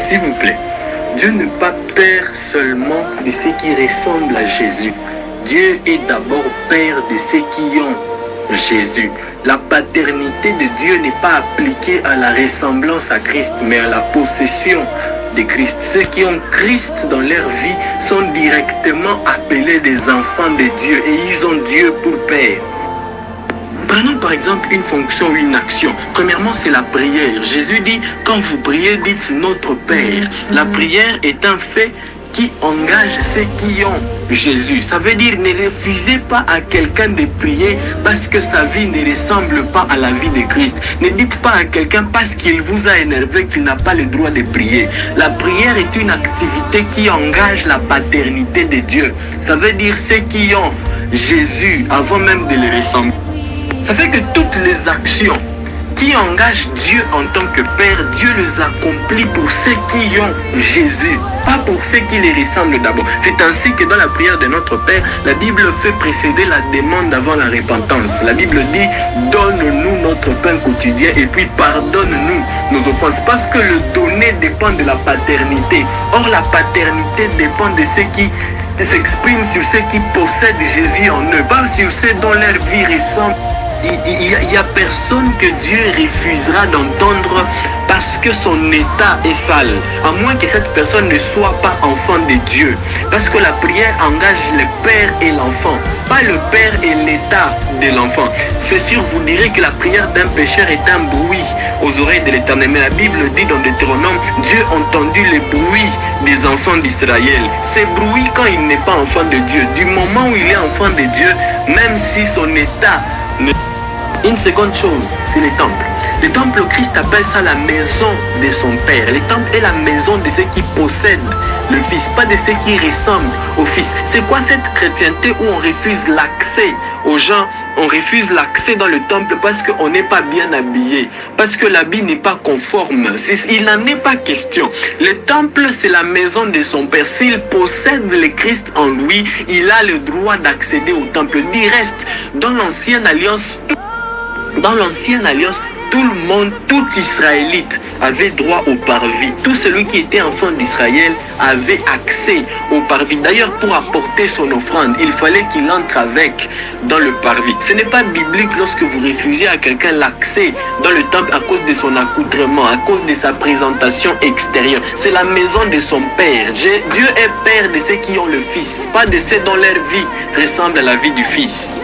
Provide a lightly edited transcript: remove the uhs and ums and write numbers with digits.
S'il vous plaît, Dieu n'est pas Père seulement de ceux qui ressemblent à Jésus. Dieu est d'abord Père de ceux qui ont Jésus. La paternité de Dieu n'est pas appliquée à la ressemblance à Christ, mais à la possession de Christ. Ceux qui ont Christ dans leur vie sont directement appelés des enfants de Dieu et ils ont Dieu pour Père. Prenons par exemple une fonction ou une action. Premièrement, c'est la prière. Jésus dit, quand vous priez, dites notre Père. La prière est un fait qui engage ceux qui ont Jésus. Ça veut dire, ne refusez pas à quelqu'un de prier parce que sa vie ne ressemble pas à la vie de Christ. Ne dites pas à quelqu'un parce qu'il vous a énervé qu'il n'a pas le droit de prier. La prière est une activité qui engage la paternité de Dieu. Ça veut dire ceux qui ont Jésus avant même de le ressembler. Ça fait que toutes les actions qui engagent Dieu en tant que Père, Dieu les accomplit pour ceux qui ont Jésus, pas pour ceux qui les ressemblent d'abord. C'est ainsi que dans la prière de notre Père, la Bible fait précéder la demande avant la repentance. La Bible dit, donne-nous notre pain quotidien et puis pardonne-nous nos offenses. Parce que le donner dépend de la paternité. Or, la paternité dépend de ceux qui s'expriment sur ceux qui possèdent Jésus en eux, pas sur ceux dont leur vie ressemble. Il n'y a personne que Dieu refusera d'entendre parce que son état est sale, à moins que cette personne ne soit pas enfant de Dieu. Parce que la prière engage le Père et l'enfant, pas le Père et l'état de l'enfant. C'est sûr, vous direz que la prière d'un pécheur est un bruit aux oreilles de l'Éternel. Mais la Bible dit dans Deutéronome, Dieu entendit le bruit des enfants d'Israël. C'est bruit quand il n'est pas enfant de Dieu. Du moment où il est enfant de Dieu, même si son état ne... Une seconde chose, c'est les temples. Le temple, Christ appelle ça la maison de son Père. Le temple est la maison de ceux qui possèdent le Fils, pas de ceux qui ressemblent au Fils. C'est quoi cette chrétienté où on refuse l'accès aux gens? On refuse l'accès dans le temple parce qu'on n'est pas bien habillé, parce que l'habit n'est pas conforme. Il n'en est pas question. Le temple, c'est la maison de son Père. S'il possède le Christ en lui, il a le droit d'accéder au temple. Du reste, dans l'ancienne alliance, tout le monde, tout Israélite avait droit au parvis. Tout celui qui était enfant d'Israël avait accès au parvis. D'ailleurs, pour apporter son offrande, il fallait qu'il entre avec dans le parvis. Ce n'est pas biblique lorsque vous refusez à quelqu'un l'accès dans le temple à cause de son accoutrement, à cause de sa présentation extérieure. C'est la maison de son Père. Dieu est Père de ceux qui ont le Fils, pas de ceux dont leur vie ressemble à la vie du Fils.